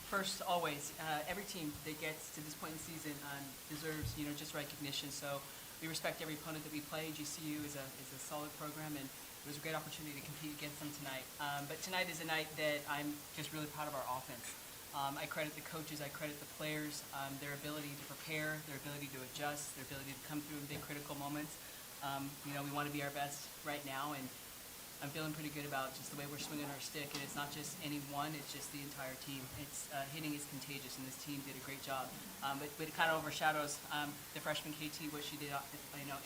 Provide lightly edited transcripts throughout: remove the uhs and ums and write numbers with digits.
First, always, every team that gets to this point in the season deserves, just recognition. So we respect every opponent that we play. GCU is a solid program, and it was a great opportunity to compete against them tonight. But tonight is a night that I'm just really proud of our offense. I credit the coaches, I credit the players, their ability to prepare, their ability to adjust, their ability to come through in big critical moments. We want to be our best right now, and I'm feeling pretty good about just the way we're swinging our stick. And it's not just any one, it's just the entire team. It's hitting is contagious, and this team did a great job. But it kind of overshadows the freshman KT, what she did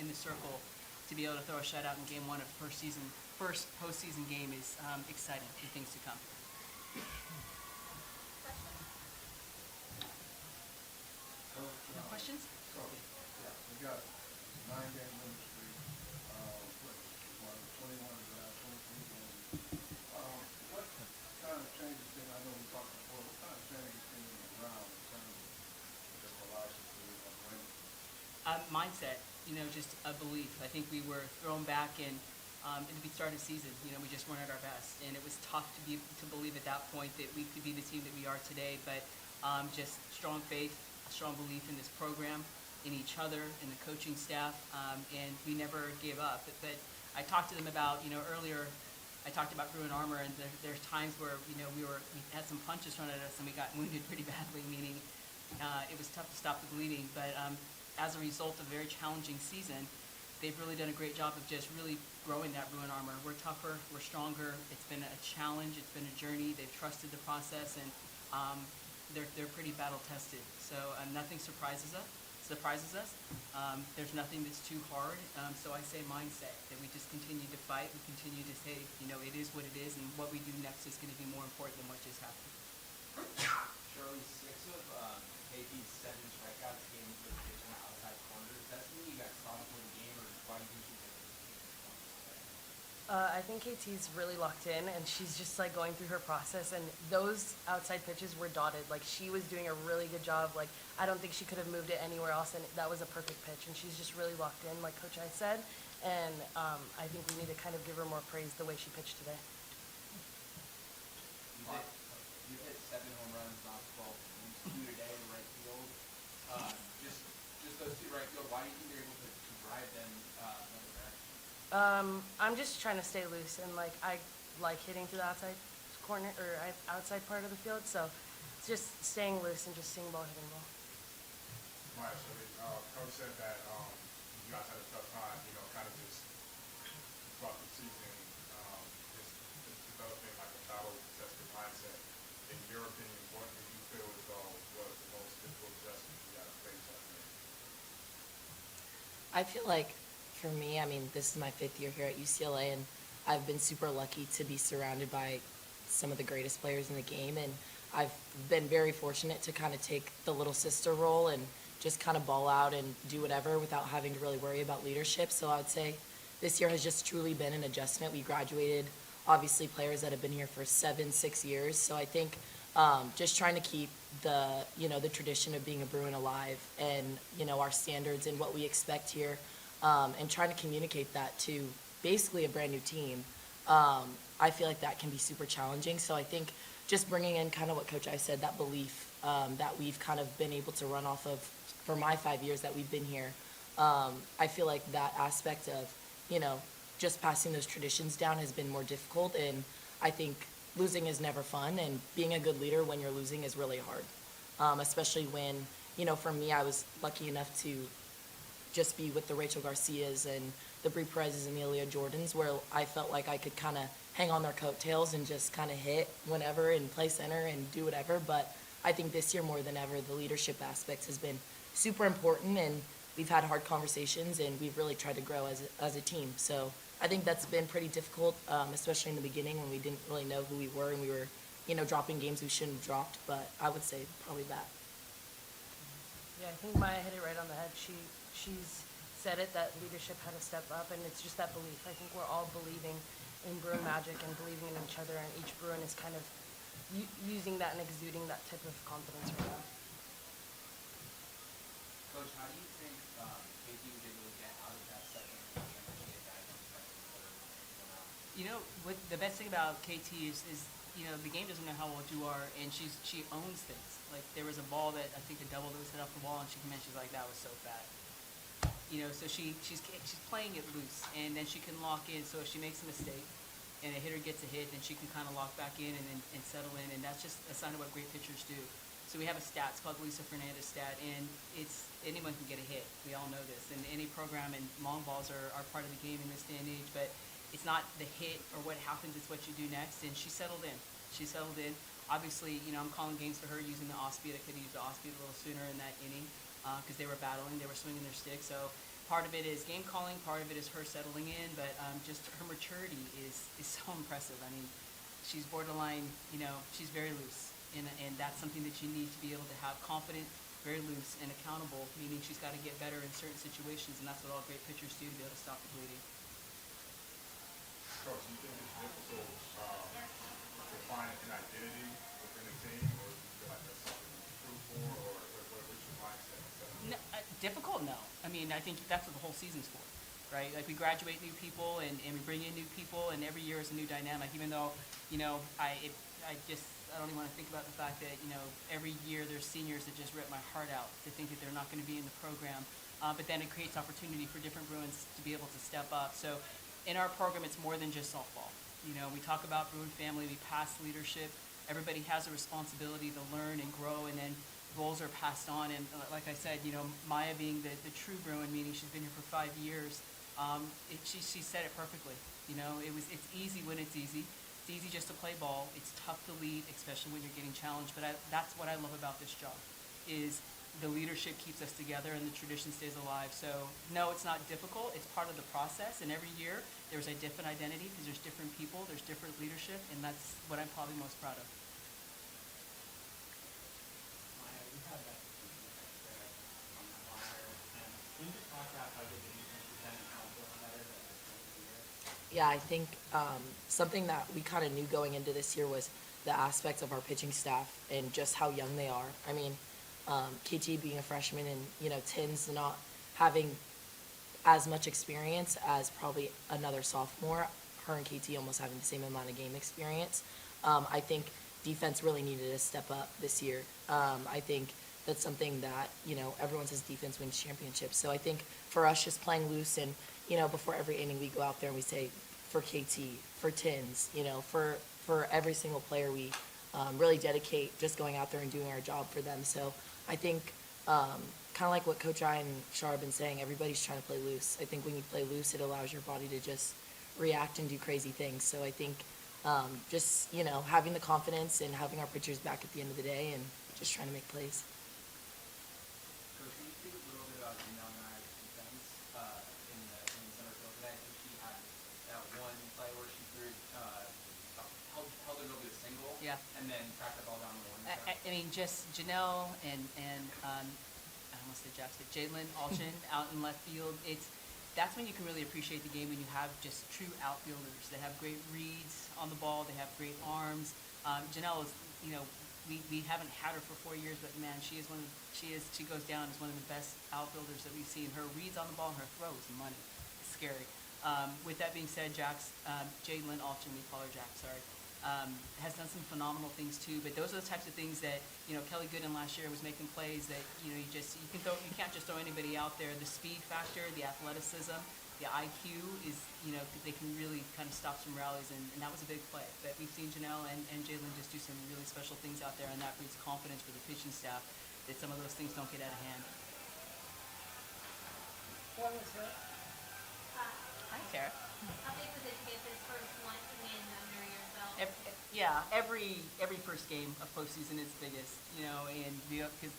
in the circle. To be able to throw a shutout in game one of first postseason game is exciting for things to come. No questions? So, yeah, we got 9-game winning streak. What, 21 of the last 23 games. What kind of changes did, I know we talked before, what kind of changes came in the ground in terms of the philosophy of winning? Mindset, just a belief. I think we were thrown back in at the start of the season. We just weren't at our best, and it was tough to believe at that point that we could be the team that we are today. But just strong faith, a strong belief in this program, in each other, in the coaching staff, and we never gave up. But I talked to them about, earlier, I talked about Bruin armor, and there's times where, we had some punches thrown at us and we got wounded pretty badly, meaning it was tough to stop the bleeding. But as a result of a very challenging season, they've really done a great job of just really growing that Bruin armor. We're tougher, we're stronger. It's been a challenge, it's been a journey. They've trusted the process, and they're pretty battle tested. So nothing surprises us. There's nothing that's too hard. So I say mindset, that we just continue to fight. We continue to say, it is what it is, and what we do next is going to be more important than what just happened. Shirley, 6 of KP's 7 strikeouts came into the pitch on the outside corner. Is that something you guys saw before the game, or why do you think she's I think KT's really locked in, and she's just like going through her process, and those outside pitches were dotted. Like, she was doing a really good job. Like, I don't think she could have moved it anywhere else, and that was a perfect pitch, and she's just really locked in, like Coach I said, and I think we need to kind of give her more praise the way she pitched today. You hit 7 home runs, not 12, 2 today in right field. Just those 2 right field, why do you think you're able to drive them another direction? I'm just trying to stay loose, and like I like hitting to the outside corner or outside part of the field, so it's just staying loose and just seeing ball, hitting ball. Right, so Coach said that you guys had a tough time, kind of just throughout the season, just developing like a battle-tested mindset. In your opinion, what do you feel as though was the most difficult adjustment you got to face that day? I feel like for me, this is my 5th year here at UCLA, and I've been super lucky to be surrounded by some of the greatest players in the game, and I've been very fortunate to kind of take the little sister role and just kind of ball out and do whatever without having to really worry about leadership. So I would say this year has just truly been an adjustment. We graduated, obviously, players that have been here for 7-6 years. So I think just trying to keep the tradition of being a Bruin alive, and our standards and what we expect here, and trying to communicate that to basically a brand new team. I feel like that can be super challenging. So I think just bringing in kind of what Coach I said, that belief that we've kind of been able to run off of for my 5 years that we've been here. I feel like that aspect of, just passing those traditions down has been more difficult. And I think losing is never fun, and being a good leader when you're losing is really hard. Especially when, for me, I was lucky enough to just be with the Rachel Garcias and the Brady Perez's and the Aaliyah Jordans, where I felt like I could kind of hang on their coattails and just kind of hit whenever and play center and do whatever. But I think this year more than ever, the leadership aspect has been super important, and we've had hard conversations, and we've really tried to grow as a team. So I think that's been pretty difficult, especially in the beginning when we didn't really know who we were, and we were, dropping games we shouldn't have dropped. But I would say probably that. Yeah, I think Maya hit it right on the head. She's said it, that leadership had to step up, and it's just that belief. I think we're all believing in Bruin magic and believing in each other, and each Bruin is kind of using that and exuding that type of confidence right now. Coach, how do you think KP was able to get out of that second game and get guys in the second quarter? What the best thing about KT is the game doesn't know how old you are, and she owns things. Like, there was a ball that I think the double that was hit off the wall, and she came in, she's like, that was so fat. So she's playing it loose, and then she can lock in. So if she makes a mistake, and a hitter gets a hit, then she can kind of lock back in and settle in, and that's just a sign of what great pitchers do. So we have a stat, it's called Lisa Fernandez stat, and it's anyone can get a hit. We all know this, and any program, and long balls are part of the game in this day and age, but it's not the hit or what happens, it's what you do next, and she settled in. She settled in. Obviously, I'm calling games for her using the off speed. I could have used the off speed a little sooner in that inning because they were battling, they were swinging their stick. So part of it is game calling, part of it is her settling in, but just her maturity is so impressive. I mean, she's borderline, she's very loose, and that's something that you need to be able to have confident, very loose, and accountable, meaning she's got to get better in certain situations, and that's what all great pitchers do to be able to stop the bleeding. Coach, do you think it's difficult to find an identity within the team, or do you feel like that's something you're true for, or what's your mindset? No, difficult? No. I mean, I think that's what the whole season's for, right? Like, we graduate new people, and we bring in new people, and every year is a new dynamic, even though, I don't even want to think about the fact that, every year there's seniors that just rip my heart out to think that they're not going to be in the program. But then it creates opportunity for different Bruins to be able to step up. So in our program, it's more than just softball. We talk about Bruin family, we pass leadership. Everybody has a responsibility to learn and grow, and then roles are passed on. And like I said, Maya being the true Bruin, meaning she's been here for 5 years, she said it perfectly. It's easy when it's easy. It's easy just to play ball. It's tough to lead, especially when you're getting challenged. But that's what I love about this job, is the leadership keeps us together and the tradition stays alive. So no, it's not difficult. It's part of the process. And every year there's a different identity because there's different people, there's different leadership, and that's what I'm probably most proud of. Maya, we had that there on that wire, and can you just talk about how good the defense has been and how it's gotten better the year? Yeah, I think something that we kind of knew going into this year was the aspects of our pitching staff and just how young they are. I mean, KT being a freshman and, Tins not having as much experience as probably another sophomore, her and KT almost having the same amount of game experience. I think defense really needed to step up this year. I think that's something that, everyone says defense wins championships. So I think for us just playing loose and, before every inning we go out there and we say for KT, for Tins, for every single player we really dedicate just going out there and doing our job for them. So I think kind of like what Coach I and Shar have been saying, everybody's trying to play loose. I think when you play loose, it allows your body to just react and do crazy things. So I think just, having the confidence and having our pitchers back at the end of the day and just trying to make plays. Coach, can you speak a little bit about Janelle Nyer's defense in the center field today? I think she had that one play where she threw held it over the single, and then tracked the ball down the one. I mean, just Janelle and I almost said Jackson, Jalen Alchin out in left field. That's when you can really appreciate the game, when you have just true outfielders that have great reads on the ball, they have great arms. Janelle is, we haven't had her for 4 years, but man, she goes down as one of the best outfielders that we've seen. Her reads on the ball and her throw is money. It's scary. With that being said, Jalen Alchin, we call her Jack, sorry, has done some phenomenal things too. But those are the types of things that, Kelly Gooden last year was making plays that, you can't just throw anybody out there. The speed factor, the athleticism, the IQ is, they can really kind of stop some rallies, and that was a big play. But we've seen Janelle and Jalen just do some really special things out there, and that breeds confidence for the pitching staff that some of those things don't get out of hand. Hi, Tara. How big was it to get this first win under your belt? Every first game of postseason is biggest, and because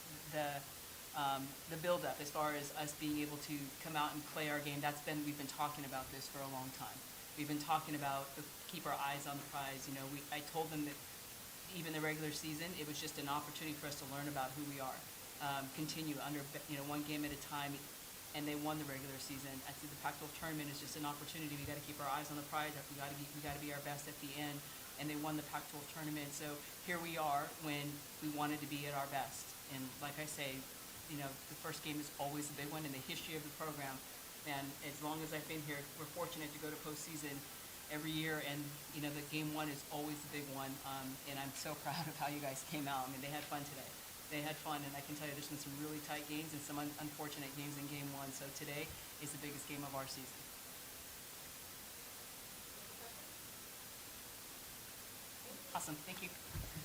the build-up as far as us being able to come out and play our game, we've been talking about this for a long time. We've been talking about keep our eyes on the prize. I told them that even the regular season, it was just an opportunity for us to learn about who we are, continue under one game at a time. And they won the regular season. I think the Pac-12 tournament is just an opportunity. We got to keep our eyes on the prize. We got to be our best at the end. And they won the Pac-12 tournament. So here we are when we wanted to be at our best. And like I say, the first game is always the big one in the history of the program. And as long as I've been here, we're fortunate to go to postseason every year, and, you know, the game one is always the big one, and I'm so proud of how you guys came out. I mean, they had fun today. They had fun, and I can tell you there's been some really tight games and some unfortunate games in game one, so today is the biggest game of our season. Awesome, thank you.